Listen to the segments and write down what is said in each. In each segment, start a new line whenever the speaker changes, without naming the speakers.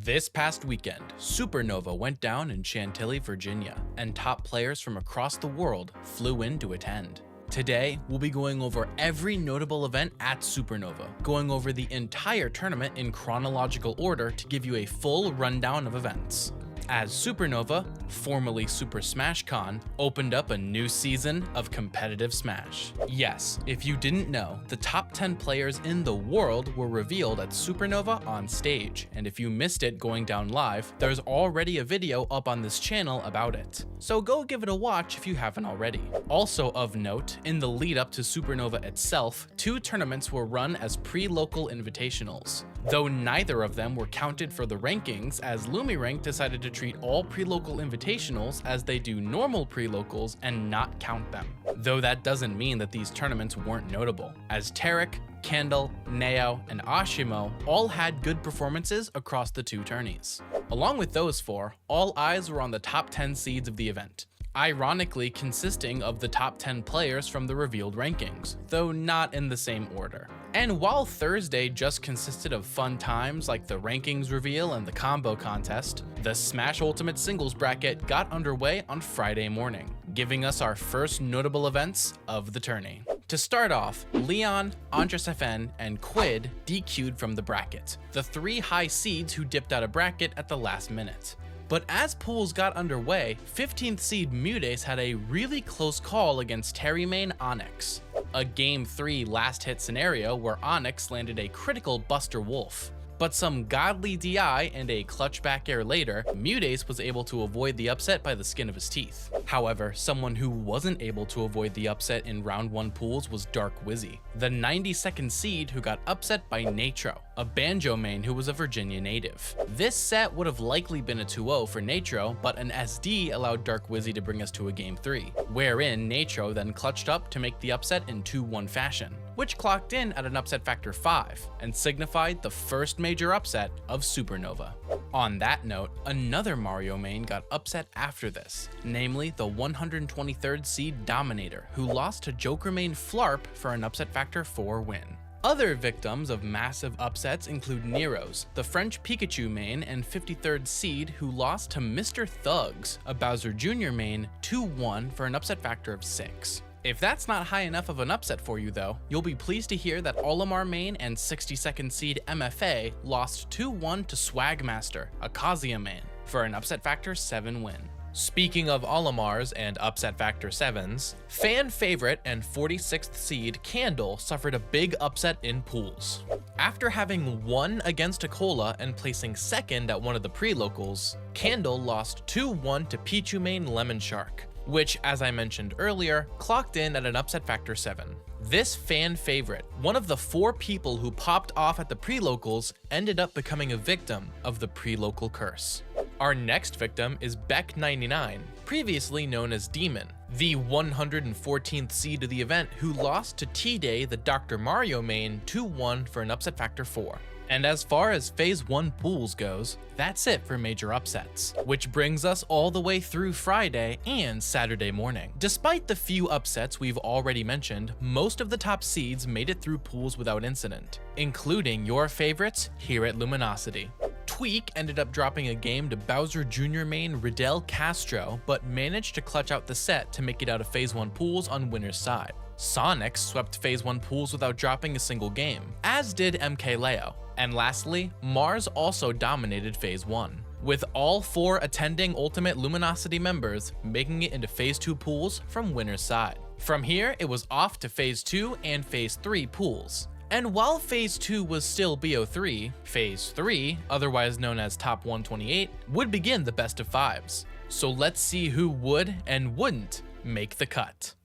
This past weekend, Supernova went down in Chantilly, Virginia, and top players from across the world flew in to attend. Today, we'll be going over every notable event at Supernova, going over the entire tournament in chronological order to give you a full rundown of events. As Supernova, formerly Super Smash Con, opened up a new season of competitive Smash. Yes, if you didn't know, the top 10 players in the world were revealed at Supernova on stage, and if you missed it going down live, there's already a video up on this channel about it. So go give it a watch if you haven't already. Also of note, in the lead up to Supernova itself, 2 tournaments were run as pre-local invitationals, though neither of them were counted for the rankings, as LumiRank decided to treat all pre-local invitationals as they do normal pre-locals and not count them. Though that doesn't mean that these tournaments weren't notable, as Tarek, Candle, Neo, and Ashimo all had good performances across the 2 tourneys. Along with those 4, all eyes were on the top 10 seeds of the event, ironically consisting of the top 10 players from the revealed rankings, though not in the same order. And while Thursday just consisted of fun times like the rankings reveal and the combo contest, the Smash Ultimate Singles bracket got underway on Friday morning, giving us our first notable events of the tourney. To start off, Leon, Andres FN, and Quid DQ'd from the bracket, the 3 high seeds who dipped out of bracket at the last minute. But as pools got underway, 15th seed Mudace had a really close call against Terry Main Onyx, a Game 3 last hit scenario where Onyx landed a critical Buster Wolf. But some godly DI and a clutch back air later, Mudace was able to avoid the upset by the skin of his teeth. However, someone who wasn't able to avoid the upset in round 1 pools was Dark Wizzy, the 92nd seed who got upset by Natro, a Banjo main who was a Virginia native. This set would have likely been a 2-0 for Natro, but an SD allowed Dark Wizzy to bring us to a Game 3, wherein Natro then clutched up to make the upset in 2-1 fashion, which clocked in at an upset factor 5 and signified the first major upset of Supernova. On that note, another Mario main got upset after this, namely the 123rd seed Dominator, who lost to Joker main Flarp for an upset factor 4 win. Other victims of massive upsets include Nero's, the French Pikachu main and 53rd seed who lost to Mr. Thugs, a Bowser Jr. main, 2-1 for an upset factor of 6. If that's not high enough of an upset for you though, you'll be pleased to hear that Olimar main and 62nd seed MFA lost 2-1 to Swagmaster, a Kazuya main, for an upset factor 7 win. Speaking of Olimars and upset factor 7s, fan favorite and 46th seed Candle suffered a big upset in pools. After having won against Akola and placing 2nd at one of the pre-locals, Candle lost 2-1 to Pichu main Lemon Shark, which, as I mentioned earlier, clocked in at an upset factor 7. This fan favorite, one of the 4 people who popped off at the pre-locals, ended up becoming a victim of the pre-local curse. Our next victim is Beck99, previously known as Demon, the 114th seed of the event who lost to T-Day the Dr. Mario main 2-1 for an upset factor 4. And as far as Phase 1 pools goes, that's it for major upsets, which brings us all the way through Friday and Saturday morning. Despite the few upsets we've already mentioned, most of the top seeds made it through pools without incident, including your favorites here at Luminosity. Tweak ended up dropping a game to Bowser Jr. main Riddell Castro, but managed to clutch out the set to make it out of Phase 1 pools on winner's side. Sonic swept Phase 1 pools without dropping a single game, as did MK Leo. And lastly, Mars also dominated Phase 1, with all 4 attending Ultimate Luminosity members making it into Phase 2 pools from winner's side. From here, it was off to Phase 2 and Phase 3 pools. And while Phase 2 was still BO3, Phase 3, otherwise known as Top 128, would begin the best of 5s. So let's see who would and wouldn't make the cut.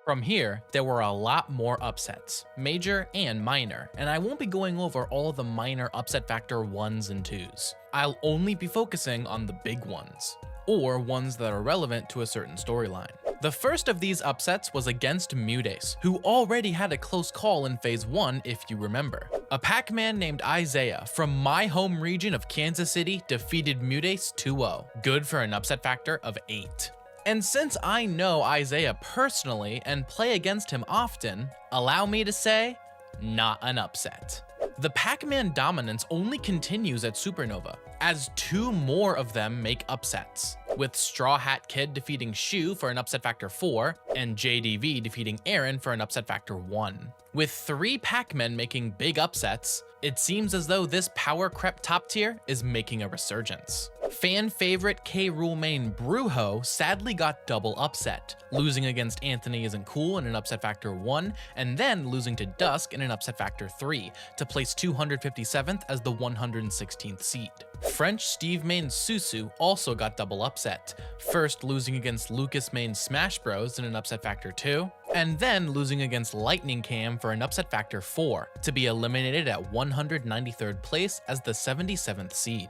From here, there were a lot more upsets, major and minor, and I won't be going over all of the minor upset factor 1s and 2s. I'll only be focusing on the big ones, or ones that are relevant to a certain storyline. The first of these upsets was against Mudace, who already had a close call in Phase 1 if you remember. A Pac-Man named Isaiah from my home region of Kansas City defeated Mudace 2-0, good for an upset factor of 8. And since I know Isaiah personally and play against him often, allow me to say, not an upset. The Pac-Man dominance only continues at Supernova, as 2 more of them make upsets, with Straw Hat Kid defeating Shu for an upset factor 4, and JDV defeating Aaron for an upset factor 1. With 3 Pac-Men making big upsets, it seems as though this power crept top tier is making a resurgence. Fan favorite K. Rool main Brujo sadly got double upset, losing against Anthony Isn't Cool in an upset factor 1, and then losing to Dusk in an upset factor 3, to place 257th as the 116th seed. French Steve main Susu also got double upset, first losing against Lucas main Smash Bros in an upset factor 2, and then losing against Lightning Cam for an upset factor 4, to be eliminated at 193rd place as the 77th seed.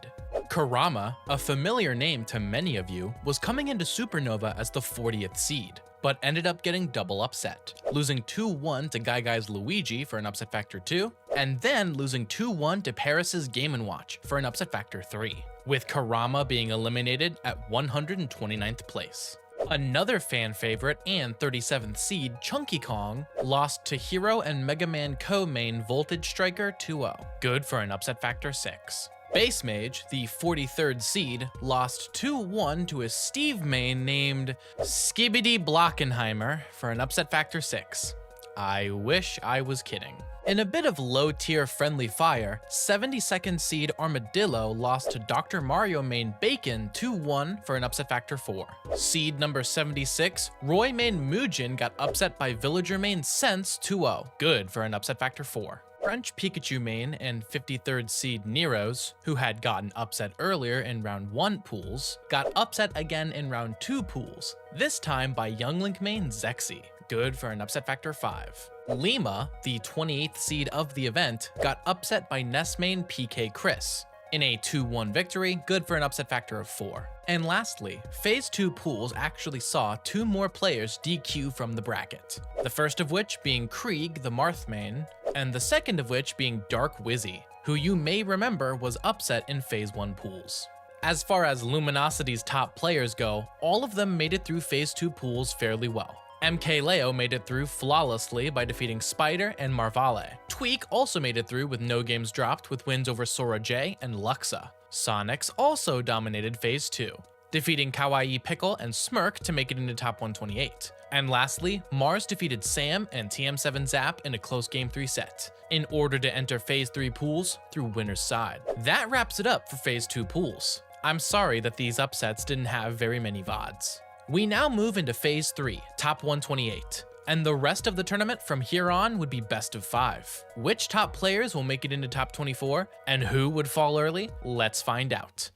Kurama, a familiar name to many of you, was coming into Supernova as the 40th seed, but ended up getting double upset, losing 2-1 to Guy Guy's Luigi for an upset factor 2, and then losing 2-1 to Paris's Game & Watch for an upset factor 3, with Kurama being eliminated at 129th place. Another fan favorite and 37th seed, Chunky Kong, lost to Hero and Mega Man co-main Voltage Striker 2-0, good for an upset factor 6. Base Mage, the 43rd seed, lost 2-1 to a Steve main named Skibidi Blockenheimer for an upset factor 6. I wish I was kidding. In a bit of low-tier friendly fire, 72nd seed Armadillo lost to Dr. Mario main Bacon 2-1 for an upset factor 4. Seed number 76, Roy main Muujin got upset by Villager main Sense 2-0, good for an upset factor 4. French Pikachu main and 53rd seed Neros, who had gotten upset earlier in round 1 pools, got upset again in round 2 pools, this time by Young Link main Zexy, good for an upset factor 5. Lima, the 28th seed of the event, got upset by Ness main PK Chris, in a 2-1 victory, good for an upset factor of 4. And lastly, Phase 2 pools actually saw 2 more players DQ from the bracket, the first of which being Krieg, the Marth main, and the second of which being Dark Wizzy, who you may remember was upset in Phase 1 pools. As far as Luminosity's top players go, all of them made it through Phase 2 pools fairly well. MK Leo made it through flawlessly by defeating Spider and Marvale. Tweak also made it through with no games dropped with wins over Sora J and Luxa. Sonics also dominated Phase 2, defeating Kawaii Pickle and Smirk to make it into top 128. And lastly, Mars defeated Sam and TM7 Zap in a close Game 3 set, in order to enter Phase 3 pools through winner's side. That wraps it up for Phase 2 pools. I'm sorry that these upsets didn't have very many VODs. We now move into Phase 3, top 128, and the rest of the tournament from here on would be best of 5. Which top players will make it into top 24, and who would fall early? Let's find out.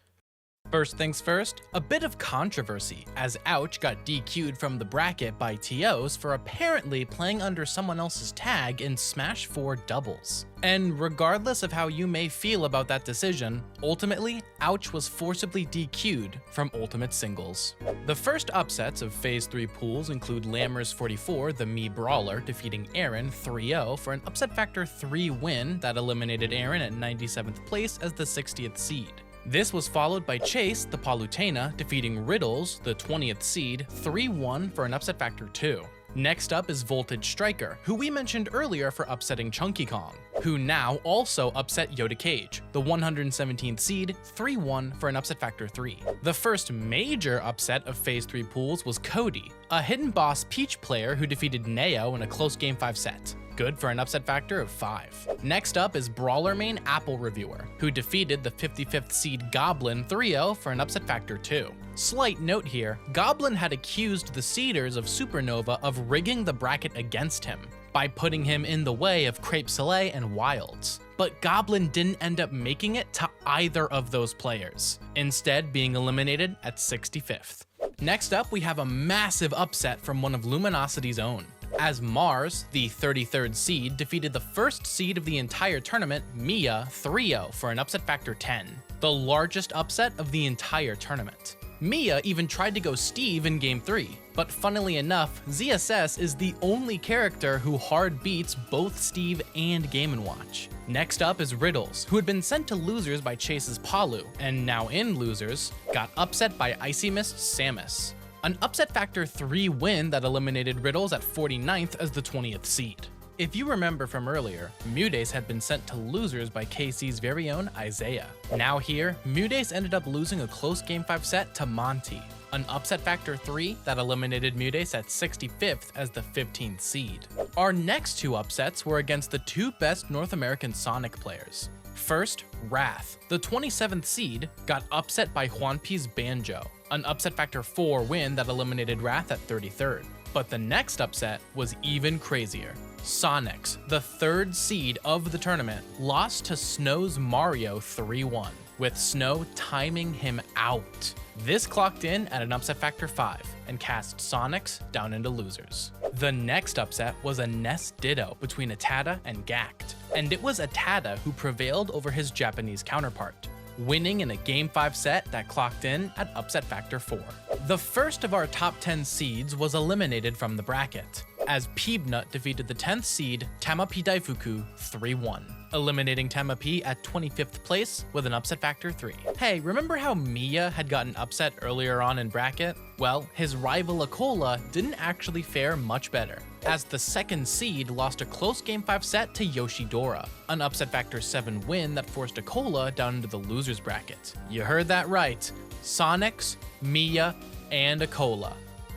First things first, a bit of controversy, as Ouch got DQ'd from the bracket by TOs for apparently playing under someone else's tag in Smash 4 doubles. And regardless of how you may feel about that decision, ultimately, Ouch was forcibly DQ'd from Ultimate Singles. The first upsets of Phase 3 pools include Lammers44, the Mii Brawler, defeating Aaron 3-0 for an upset factor 3 win that eliminated Aaron at 97th place as the 60th seed. This was followed by Chase, the Palutena, defeating Riddles, the 20th seed, 3-1 for an upset factor 2. Next up is Voltage Striker, who we mentioned earlier for upsetting Chunky Kong, who now also upset Yoda Cage, the 117th seed, 3-1 for an upset factor 3. The first major upset of Phase 3 pools was Cody, a Hidden Boss Peach player who defeated Neo in a close Game 5 set, good for an upset factor of 5. Next up is Brawler main Apple Reviewer, who defeated the 55th seed Goblin 3-0 for an upset factor 2. Slight note here, Goblin had accused the seeders of Supernova of rigging the bracket against him by putting him in the way of Crepe Soleil and Wilds. But Goblin didn't end up making it to either of those players, instead being eliminated at 65th. Next up, we have a massive upset from one of Luminosity's own, as Mars, the 33rd seed, defeated the first seed of the entire tournament, Mia, 3-0 for an upset factor 10, the largest upset of the entire tournament. Mia even tried to go Steve in Game 3, but funnily enough, ZSS is the only character who hard beats both Steve and Game & Watch. Next up is Riddles, who had been sent to losers by Chase's Palu, and now in losers, got upset by Icy Mist Samus. An upset factor 3 win that eliminated Riddles at 49th as the 20th seed. If you remember from earlier, Mudace had been sent to losers by KC's very own Isaiah. Now here, Mudace ended up losing a close Game 5 set to Monty, an upset factor 3 that eliminated Mudace at 65th as the 15th seed. Our next two upsets were against the two best North American Sonic players. First, Wrath, the 27th seed, got upset by Juanpi's Banjo, an upset factor 4 win that eliminated Wrath at 33rd. But the next upset was even crazier. Sonics, the 3rd seed of the tournament, lost to Snow's Mario 3-1, with Snow timing him out. This clocked in at an upset factor 5 and cast Sonics down into losers. The next upset was a Nest Ditto between Atada and Gact, and it was Atada who prevailed over his Japanese counterpart, winning in a Game 5 set that clocked in at upset factor 4. The first of our top 10 seeds was eliminated from the bracket, as Peebnut defeated the 10th seed Tamapi Daifuku 3-1, eliminating Tamapi at 25th place with an upset factor 3. Hey, remember how Miya had gotten upset earlier on in bracket? Well, his rival Akola didn't actually fare much better, as the 2nd seed lost a close Game 5 set to Yoshidora, an upset factor 7 win that forced Akola down into the losers bracket. You heard that right, Sonics, Miya, and Akola,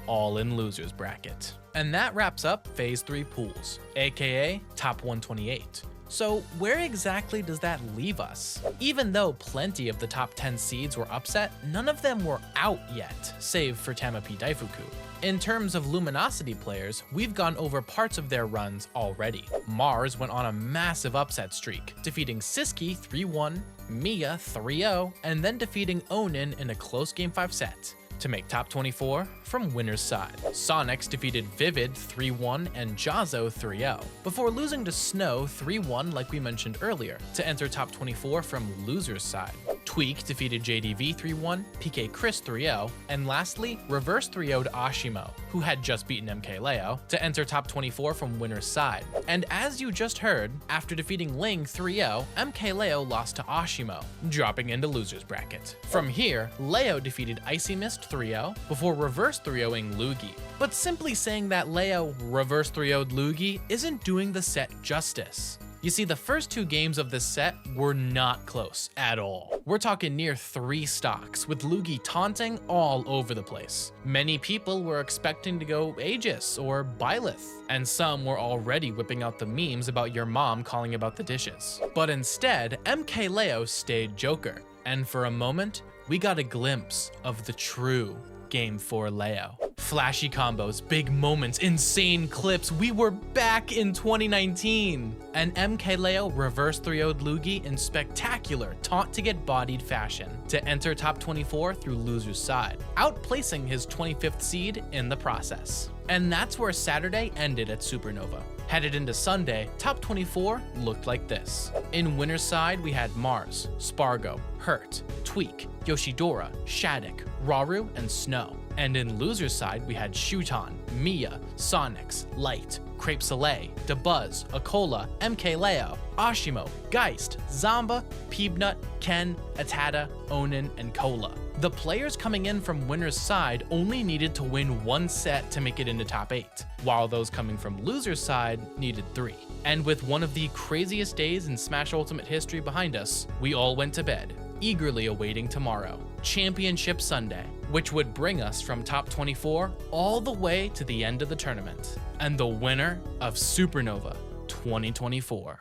all in losers bracket. And that wraps up Phase 3 pools, aka Top 128. So where exactly does that leave us? Even though plenty of the top 10 seeds were upset, none of them were out yet, save for Tamapi Daifuku. In terms of Luminosity players, we've gone over parts of their runs already. Mars went on a massive upset streak, defeating Siski 3-1, Miya 3-0, and then defeating Onin in a close Game 5 set to make top 24 from winner's side. Sonics defeated Vivid 3-1 and Jazzo 3-0, before losing to Snow 3-1 like we mentioned earlier, to enter top 24 from loser's side. Tweak defeated JDV 3-1, PK Chris 3-0, and lastly, Reverse 3-0 to Ashimo, who had just beaten MK Leo, to enter top 24 from winner's side. And as you just heard, after defeating Ling 3-0, MK Leo lost to Ashimo, dropping into loser's bracket. From here, Leo defeated Icy Mist 3-0 before reverse 3-0ing Lugi. But simply saying that Leo reverse 3-0'd Lugi isn't doing the set justice. You see, the first two games of this set were not close at all. We're talking near 3 stocks, with Lugi taunting all over the place. Many people were expecting to go Aegis or Byleth, and some were already whipping out the memes about your mom calling about the dishes. But instead, MK Leo stayed Joker, and for a moment, we got a glimpse of the true Game 4 Leo. Flashy combos, big moments, insane clips, we were back in 2019! And MK Leo reverse 3-0'd Lugi in spectacular taunt to get bodied fashion to enter top 24 through loser's side, outplacing his 25th seed in the process. And that's where Saturday ended at Supernova. Headed into Sunday, top 24 looked like this. In winner's side, we had Mars, Spargo, Hurt, Tweak, Yoshidora, Shattuck, Raru, and Snow. And in loser's side, we had Shuton, Miya, Sonics, Light, Crepe Soleil, DeBuzz, Akola, MK Leo, Ashimo, Geist, Zamba, Peebnut, Ken, Atada, Onin, and Cola. The players coming in from winner's side only needed to win 1 set to make it into top 8, while those coming from loser's side needed 3. And with one of the craziest days in Smash Ultimate history behind us, we all went to bed, eagerly awaiting tomorrow, Championship Sunday, which would bring us from top 24 all the way to the end of the tournament, and the winner of Supernova 2024.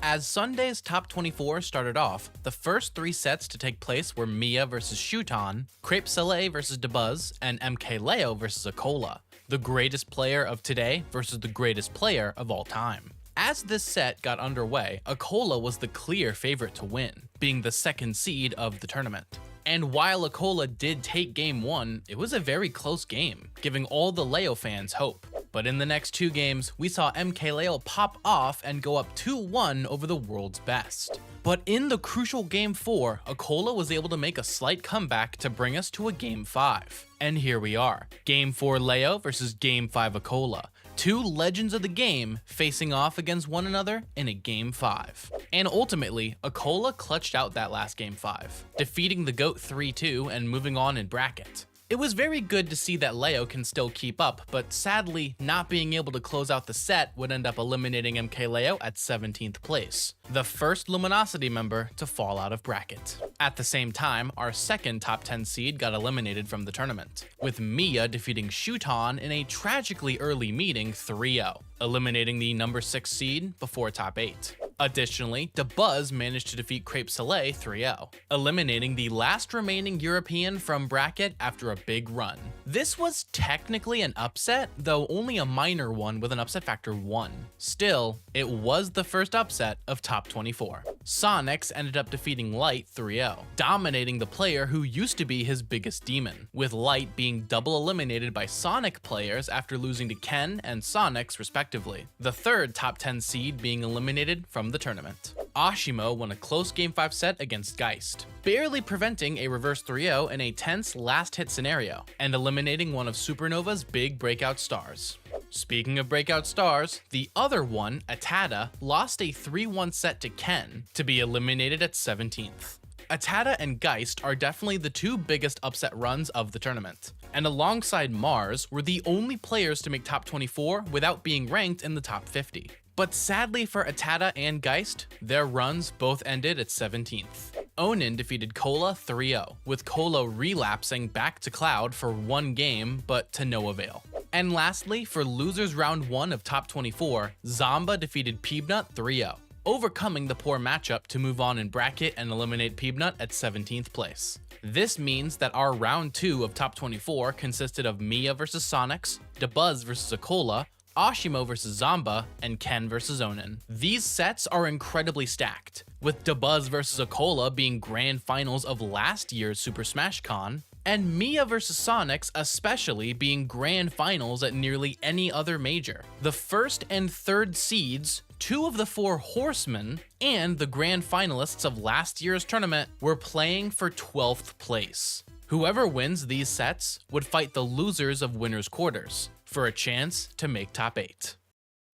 As Sunday's top 24 started off, the first 3 sets to take place were Miya vs Shuton, Crepe Soleil vs DeBuzz, and MK Leo vs Akola, the greatest player of today versus the greatest player of all time. As this set got underway, Akola was the clear favorite to win, being the 2nd seed of the tournament. And while Akola did take game 1, it was a very close game, giving all the Leo fans hope. But in the next 2 games, we saw MK Leo pop off and go up 2-1 over the world's best. But in the crucial game 4, Akola was able to make a slight comeback to bring us to a game 5. And here we are, game 4 Leo versus game 5 Akola. 2 legends of the game facing off against one another in a game 5. And ultimately, Akola clutched out that last game 5, defeating the GOAT 3-2 and moving on in bracket. It was very good to see that Leo can still keep up, but sadly, not being able to close out the set would end up eliminating MKLeo at 17th place, the first Luminosity member to fall out of bracket. At the same time, our second top 10 seed got eliminated from the tournament, with Mia defeating Shuton in a tragically early meeting 3-0, eliminating the number 6 seed before top 8. Additionally, DeBuzz managed to defeat Crepe Soleil 3-0, eliminating the last remaining European from bracket after a big run. This was technically an upset, though only a minor one with an upset factor 1. Still, it was the first upset of top 24. Sonics ended up defeating Light 3-0, dominating the player who used to be his biggest demon, with Light being double eliminated by Sonic players after losing to Ken and Sonics respectively, the third top 10 seed being eliminated from the tournament. Ashimo won a close Game 5 set against Geist, barely preventing a reverse 3-0 in a tense last hit scenario, and eliminating one of Supernova's big breakout stars. Speaking of breakout stars, the other one, Atada, lost a 3-1 set to Ken to be eliminated at 17th. Atada and Geist are definitely the two biggest upset runs of the tournament, and alongside Mars were the only players to make top 24 without being ranked in the top 50. But sadly for Atada and Geist, their runs both ended at 17th. Onin defeated Cola 3-0, with Cola relapsing back to Cloud for one game, but to no avail. And lastly, for losers round 1 of top 24, Zamba defeated Peanut 3-0, overcoming the poor matchup to move on in bracket and eliminate Peanut at 17th place. This means that our round 2 of top 24 consisted of Mia vs Sonics, DeBuzz vs Akola, Ashimo vs Zamba, and Ken vs Onin. These sets are incredibly stacked, with DeBuzz vs Akola being grand finals of last year's Super Smash Con, and Mia vs Sonics especially being grand finals at nearly any other major. The first and third seeds, 2 of the 4 horsemen, and the grand finalists of last year's tournament were playing for 12th place. Whoever wins these sets would fight the losers of winners quarters for a chance to make top 8.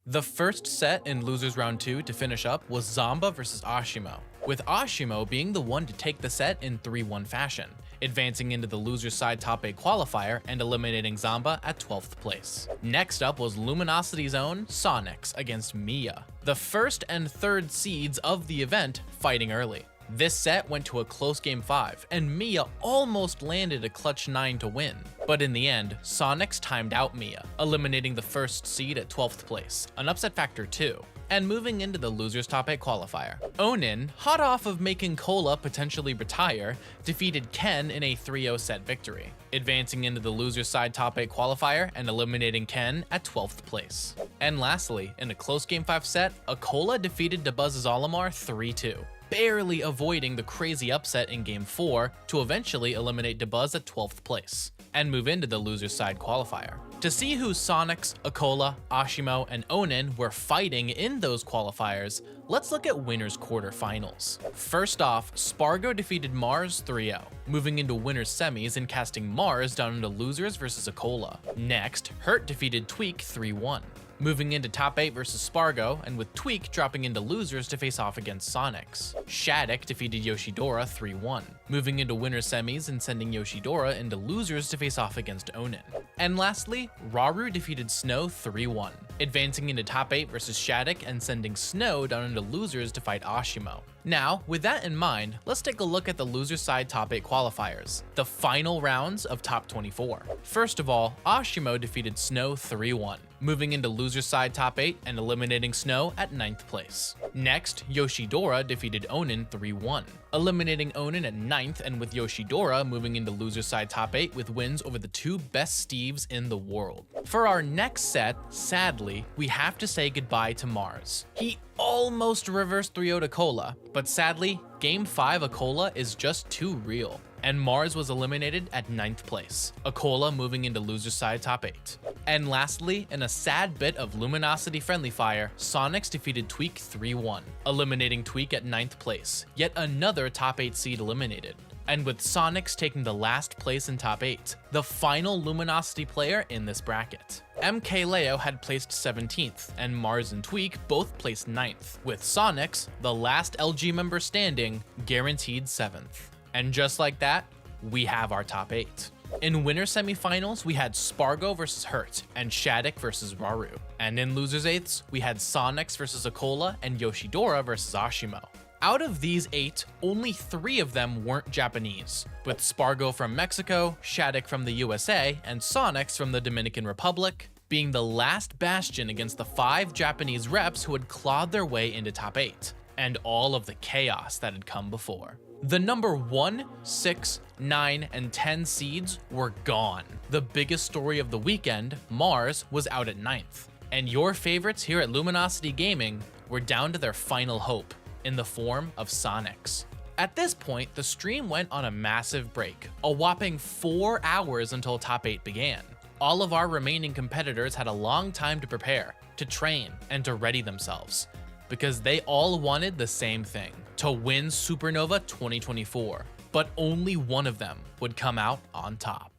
The first set in losers round 2 to finish up was Zamba vs Ashimo, with Ashimo being the one to take the set in 3-1 fashion, advancing into the loser's side top 8 qualifier and eliminating Zamba at 12th place. Next up was Luminosity's own Sonics against Mia, the first and third seeds of the event fighting early. This set went to a close Game 5, and Mia almost landed a clutch 9 to win. But in the end, Sonics timed out Mia, eliminating the first seed at 12th place, an upset factor 2, and moving into the loser's top 8 qualifier. Onin, hot off of making Cola potentially retire, defeated Ken in a 3-0 set victory, advancing into the loser's side top 8 qualifier and eliminating Ken at 12th place. And lastly, in a close Game 5 set, Akola defeated DeBuzz's Olimar 3-2. Barely avoiding the crazy upset in Game 4 to eventually eliminate DeBuzz at 12th place, and move into the loser's side qualifier. To see who Sonics, Akola, Ashimo, and Onin were fighting in those qualifiers, let's look at winners quarterfinals. First off, Spargo defeated Mars 3-0, moving into winners semis and casting Mars down into losers versus Akola. Next, Hurt defeated Tweak 3-1. Moving into top 8 versus Spargo, and with Tweak dropping into losers to face off against Sonics. Shattuck defeated Yoshidora 3-1, moving into winners semis and sending Yoshidora into losers to face off against Onin. And lastly, Raru defeated Snow 3-1, advancing into top 8 versus Shattuck and sending Snow down into losers to fight Ashimo. Now, with that in mind, let's take a look at the loser side top 8 qualifiers, the final rounds of top 24. First of all, Ashimo defeated Snow 3-1, moving into loser side top 8 and eliminating Snow at 9th place. Next, Yoshidora defeated Onin 3-1, eliminating Onin at 9th, and with Yoshidora moving into loser side top 8 with wins over the 2 best Steves in the world. For our next set, sadly, we have to say goodbye to Mars. He almost reversed 3-0 to Cola, but sadly, Game 5 Akola is just too real, and Mars was eliminated at 9th place, Akola moving into loser side top 8. And lastly, in a sad bit of Luminosity friendly fire, Sonics defeated Tweak 3-1, eliminating Tweak at 9th place, yet another top 8 seed eliminated. And with Sonics taking the last place in top 8, the final Luminosity player in this bracket. MKLeo had placed 17th, and Mars and Tweak both placed 9th, with Sonics, the last LG member standing, guaranteed 7th. And just like that, we have our top 8. In winner semifinals, we had Spargo versus Hurt and Shattuck versus Raru. And in losers eighths, we had Sonics versus Akola and Yoshidora versus Ashimo. Out of these 8, only 3 of them weren't Japanese, with Spargo from Mexico, Shattuck from the USA, and Sonics from the Dominican Republic being the last bastion against the 5 Japanese reps who had clawed their way into top 8, and all of the chaos that had come before. The number 1, 6, 9, and 10 seeds were gone. The biggest story of the weekend, Mars, was out at 9th, and your favorites here at Luminosity Gaming were down to their final hope, in the form of Sonics. At this point, the stream went on a massive break, a whopping 4 hours until top 8 began. All of our remaining competitors had a long time to prepare, to train, and to ready themselves, because they all wanted the same thing, to win Supernova 2024, but only one of them would come out on top.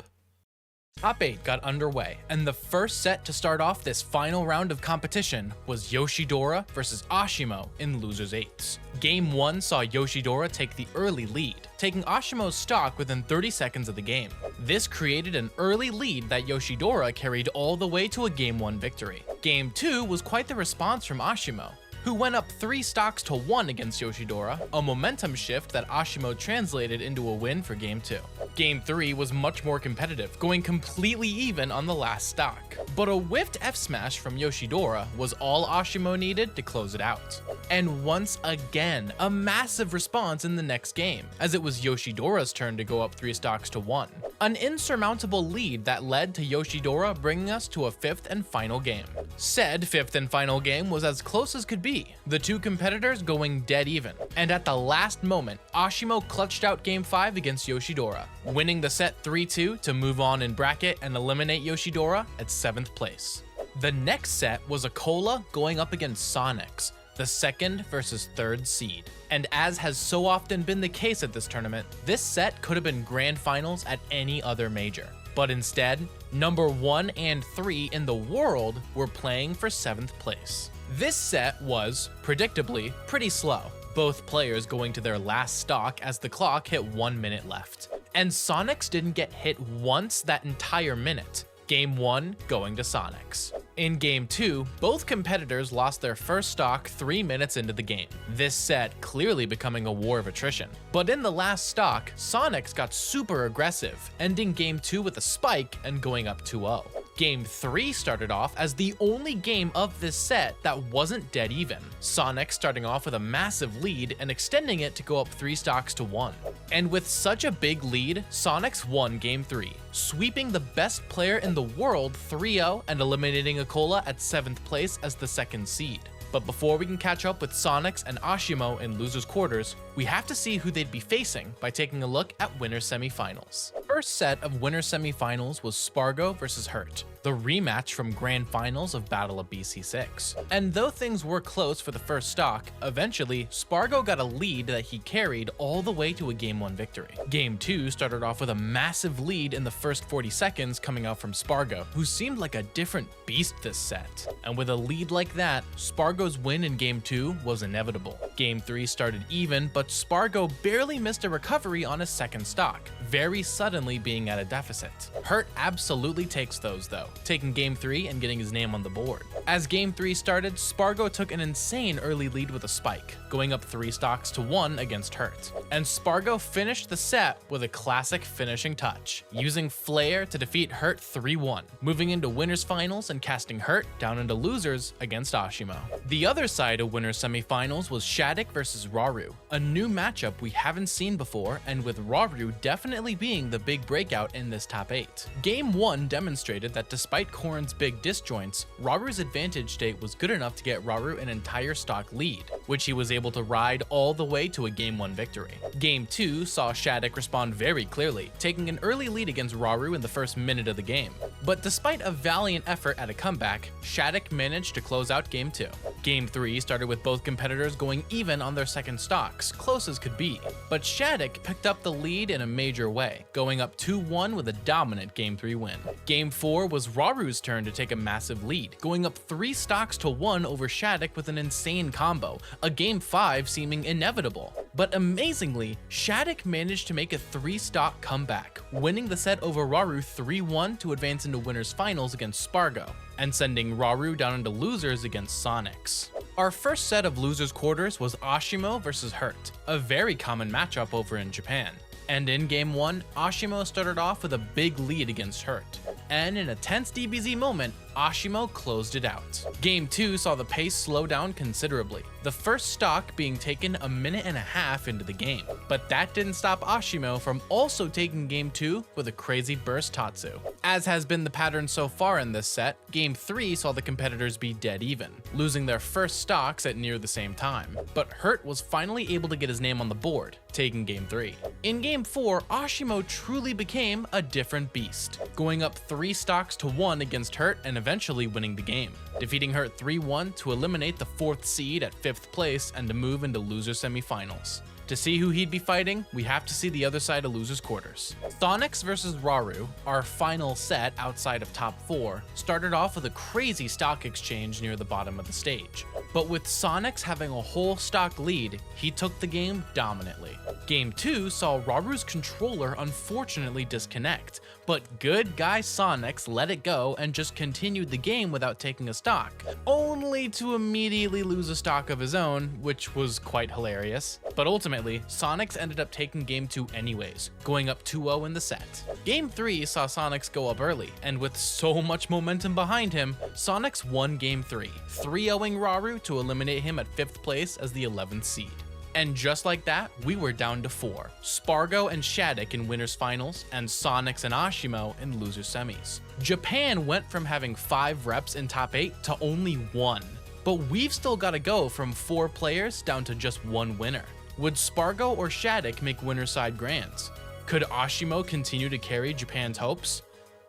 Top 8 got underway, and the first set to start off this final round of competition was Yoshidora versus Ashimo in losers 8s. Game 1 saw Yoshidora take the early lead, taking Ashimo's stock within 30 seconds of the game. This created an early lead that Yoshidora carried all the way to a Game 1 victory. Game 2 was quite the response from Ashimo, who went up 3 stocks to 1 against Yoshidora, a momentum shift that Ashimo translated into a win for Game 2. Game 3 was much more competitive, going completely even on the last stock. But a whiffed F-smash from Yoshidora was all Ashimo needed to close it out. And once again, a massive response in the next game, as it was Yoshidora's turn to go up 3 stocks to 1. An insurmountable lead that led to Yoshidora bringing us to a 5th and final game. Said 5th and final game was as close as could be, the 2 competitors going dead even. And at the last moment, Ashimo clutched out Game 5 against Yoshidora, winning the set 3-2 to move on in bracket and eliminate Yoshidora at 7th place. The next set was Akola going up against Sonics, the 2nd versus 3rd seed. And as has so often been the case at this tournament, this set could have been grand finals at any other major. But instead, number 1 and 3 in the world were playing for 7th place. This set was, predictably, pretty slow, both players going to their last stock as the clock hit 1 minute left. And Sonics didn't get hit once that entire minute, Game 1 going to Sonics. In Game 2, both competitors lost their first stock 3 minutes into the game, this set clearly becoming a war of attrition. But in the last stock, Sonics got super aggressive, ending Game 2 with a spike and going up 2-0. Game 3 started off as the only game of this set that wasn't dead even, Sonics starting off with a massive lead and extending it to go up 3 stocks to 1. And with such a big lead, Sonics won Game 3, sweeping the best player in the world 3-0 and eliminating Akola at 7th place as the 2nd seed. But before we can catch up with Sonics and Ashimo in losers quarters, we have to see who they'd be facing by taking a look at winner semifinals. First set of winner semifinals was Spargo versus Hurt, the rematch from grand finals of Battle of BC6. And though things were close for the first stock, eventually Spargo got a lead that he carried all the way to a Game 1 victory. Game 2 started off with a massive lead in the first 40 seconds coming out from Spargo, who seemed like a different beast this set. And with a lead like that, Spargo's win in Game 2 was inevitable. Game 3 started even, but Spargo barely missed a recovery on his second stock, very suddenly being at a deficit. Hurt absolutely takes those though, taking Game 3 and getting his name on the board. As Game 3 started, Spargo took an insane early lead with a spike, going up 3 stocks to 1 against Hurt. And Spargo finished the set with a classic finishing touch, using Flare to defeat Hurt 3-1, moving into winners finals and casting Hurt down into losers against Ashimo. The other side of winners semifinals was Shattuck versus Raru, a new matchup we haven't seen before, and with Raru definitely being the big breakout in this top 8. Game 1 demonstrated that despite Corrin's big disjoints, Raru's advantage state was good enough to get Raru an entire stock lead, which he was able to ride all the way to a Game 1 victory. Game 2 saw Shattuck respond very clearly, taking an early lead against Raru in the first minute of the game. But despite a valiant effort at a comeback, Shattuck managed to close out Game 2. Game 3 started with both competitors going even on their second stocks, close as could be. But Shattuck picked up the lead in a major way, going up 2-1 with a dominant Game 3 win. Game 4 was Raru's turn to take a massive lead, going up 3 stocks to 1 over Shattuck with an insane combo, a Game 5 seeming inevitable. But amazingly, Shattuck managed to make a 3-stock comeback, winning the set over Rauru 3-1 to advance into winners finals against Spargo, and sending Rauru down into losers against Sonics. Our first set of losers quarters was Ashimo versus Hurt, a very common matchup over in Japan. And in Game 1, Ashimo started off with a big lead against Hurt, and in a tense DBZ moment, Ashimo closed it out. Game 2 saw the pace slow down considerably, the first stock being taken a minute and a half into the game. But that didn't stop Ashimo from also taking Game 2 with a crazy burst Tatsu. As has been the pattern so far in this set, Game 3 saw the competitors be dead even, losing their first stocks at near the same time. But Hurt was finally able to get his name on the board, taking Game 3. In Game 4, Ashimo truly became a different beast, going up 3 stocks to 1 against Hurt and eventually winning the game, defeating Hurt 3-1 to eliminate the 4th seed at 5th place and to move into loser semifinals. To see who he'd be fighting, we have to see the other side of losers quarters. Sonics versus Rauru, our final set outside of top 4, started off with a crazy stock exchange near the bottom of the stage. But with Sonics having a whole stock lead, he took the game dominantly. Game 2 saw Raru's controller unfortunately disconnect, but good guy Sonics let it go and just continued the game without taking a stock, only to immediately lose a stock of his own, which was quite hilarious. But ultimately, Sonics ended up taking Game 2 anyways, going up 2-0 in the set. Game 3 saw Sonics go up early, and with so much momentum behind him, Sonics won Game 3, 3-0ing Rauru to eliminate him at 5th place as the 11th seed. And just like that, we were down to 4. Spargo and Shattuck in winners finals, and Sonics and Ashimo in losers semis. Japan went from having 5 reps in top 8 to only 1. But we've still got to go from 4 players down to just 1 winner. Would Spargo or Shattuck make winner side grands? Could Ashimo continue to carry Japan's hopes?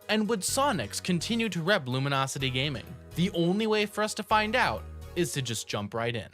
And would Sonics continue to rep Luminosity Gaming? The only way for us to find out is to just jump right in.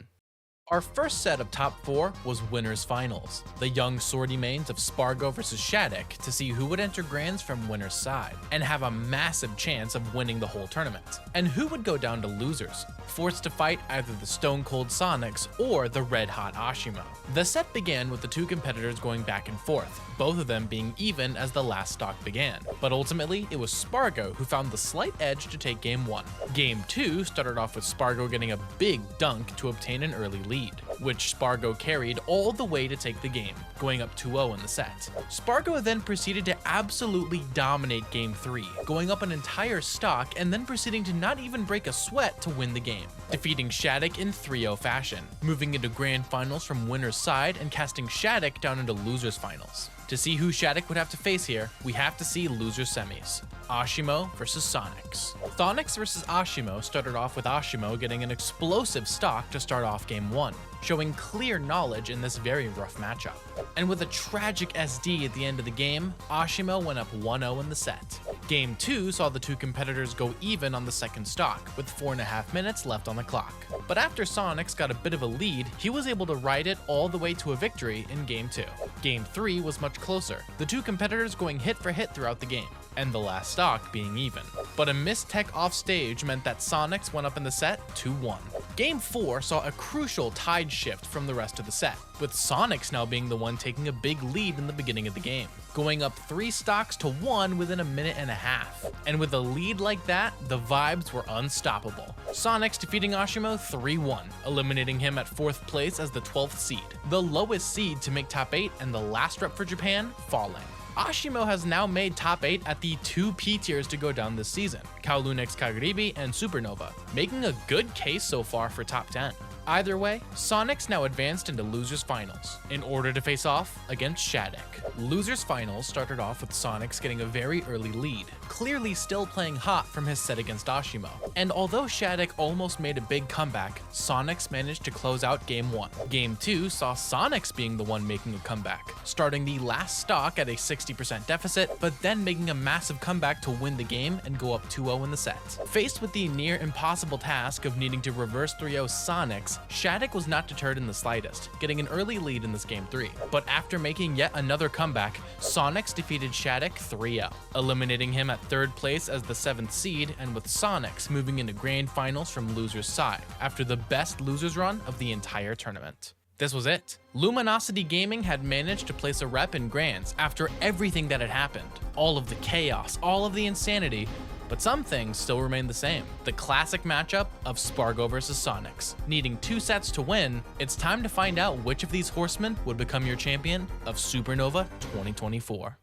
Our first set of top 4 was winners finals, the young swordy mains of Spargo versus Shattuck to see who would enter grands from winner's side and have a massive chance of winning the whole tournament, and who would go down to losers, forced to fight either the stone cold Sonics or the red hot Ashimo. The set began with the 2 competitors going back and forth, both of them being even as the last stock began, but ultimately it was Spargo who found the slight edge to take Game 1. Game 2 started off with Spargo getting a big dunk to obtain an early lead, which Spargo carried all the way to take the game, going up 2-0 in the set. Spargo then proceeded to absolutely dominate Game 3, going up an entire stock and then proceeding to not even break a sweat to win the game, defeating Shattuck in 3-0 fashion, moving into grand finals from winner's side and casting Shattuck down into losers finals. To see who Shattuck would have to face here, we have to see loser semis. Ashimo versus Sonics. Sonics versus Ashimo started off with Ashimo getting an explosive stock to start off Game 1, showing clear knowledge in this very rough matchup. And with a tragic SD at the end of the game, Ashimo went up 1-0 in the set. Game 2 saw the 2 competitors go even on the second stock, with 4.5 minutes left on the clock. But after Sonics got a bit of a lead, he was able to ride it all the way to a victory in Game 2. Game 3 was much closer, the 2 competitors going hit for hit throughout the game, and the last stock being even. But a missed tech off stage meant that Sonics went up in the set 2-1. Game 4 saw a crucial tide shift from the rest of the set, with Sonics now being the one taking a big lead in the beginning of the game, going up 3 stocks to 1 within a minute and a half. And with a lead like that, the vibes were unstoppable. Sonics defeating Ashimo 3-1, eliminating him at 4th place as the 12th seed, the lowest seed to make top 8 and the last rep for Japan falling. Ashimo has now made top 8 at the 2 P tiers to go down this season, Kowloon X Kagaribi and Supernova, making a good case so far for top 10. Either way, Sonics now advanced into losers finals in order to face off against Shattuck. Losers finals started off with Sonics getting a very early lead, clearly still playing hot from his set against Ashimo. And although Shattuck almost made a big comeback, Sonics managed to close out Game 1. Game 2 saw Sonics being the one making a comeback, starting the last stock at a 60% deficit, but then making a massive comeback to win the game and go up 2-0 in the set. Faced with the near impossible task of needing to reverse 3-0 Sonics, Shattuck was not deterred in the slightest, getting an early lead in this Game 3. But after making yet another comeback, Sonics defeated Shattuck 3-0, eliminating him at 3rd place as the 7th seed, and with Sonics moving into grand finals from losers side, after the best losers run of the entire tournament. This was it. Luminosity Gaming had managed to place a rep in Grands after everything that had happened. All of the chaos, all of the insanity, but some things still remain the same. The classic matchup of Spargo versus Sonics. Needing 2 sets to win, it's time to find out which of these horsemen would become your champion of Supernova 2024.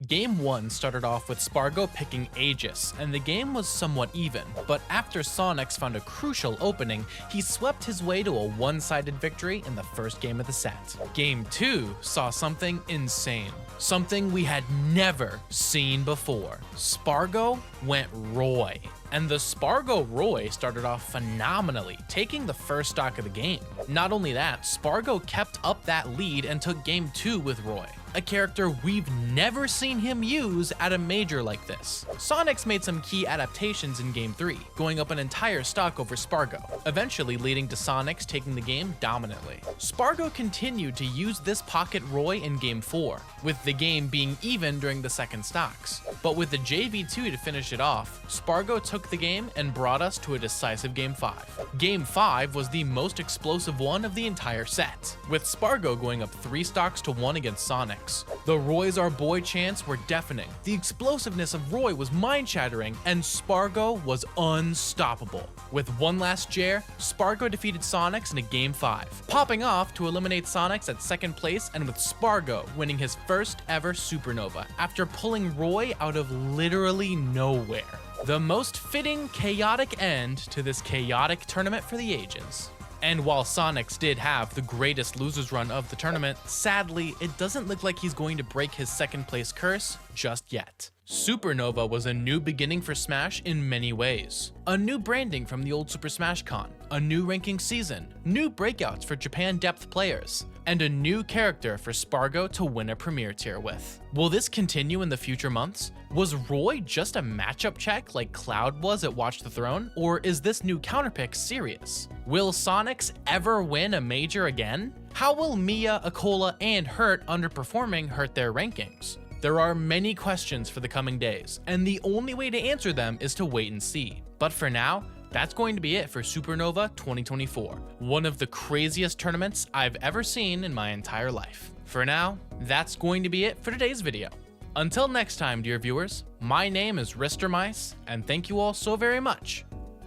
Game 1 started off with Spargo picking Aegis, and the game was somewhat even, but after Sonics found a crucial opening, he swept his way to a one-sided victory in the first game of the set. Game 2 saw something insane, something we had never seen before. Spargo went Roy, and the Spargo Roy started off phenomenally, taking the first stock of the game. Not only that, Spargo kept up that lead and took game 2 with Roy, a character we've never seen him use at a major like this. Sonics made some key adaptations in game 3, going up an entire stock over Spargo, eventually leading to Sonics taking the game dominantly. Spargo continued to use this pocket Roy in game 4, with the game being even during the second stocks. But with the JV2 to finish it off, Spargo took the game and brought us to a decisive game 5. Game 5 was the most explosive one of the entire set, with Spargo going up 3 stocks to 1 against Sonics. The Roy's Our Boy chants were deafening, the explosiveness of Roy was mind-shattering, and Spargo was unstoppable. With one last Jair, Spargo defeated Sonics in a game 5, popping off to eliminate Sonics at second place, and with Spargo winning his first ever Supernova after pulling Roy out of literally nowhere. The most fitting, chaotic end to this chaotic tournament for the ages. And while Sonics did have the greatest losers run of the tournament, sadly, it doesn't look like he's going to break his second place curse just yet. Supernova was a new beginning for Smash in many ways. A new branding from the old Super Smash Con, a new ranking season, new breakouts for Japan depth players, and a new character for Spargo to win a Premier tier with. Will this continue in the future months? Was Roy just a matchup check like Cloud was at Watch the Throne, or is this new counterpick serious? Will Sonics ever win a major again? How will Mia, Akola, and Hurt underperforming hurt their rankings? There are many questions for the coming days, and the only way to answer them is to wait and see. But for now, that's going to be it for Supernova 2024, one of the craziest tournaments I've ever seen in my entire life. For now, that's going to be it for today's video. Until next time, dear viewers, my name is Ristermice, and thank you all so very much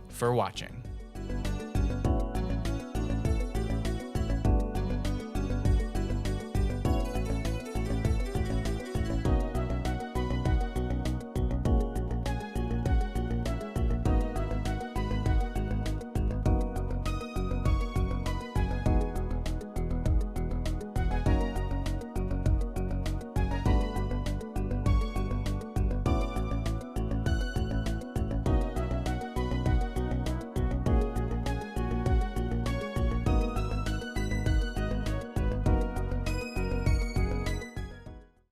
for watching.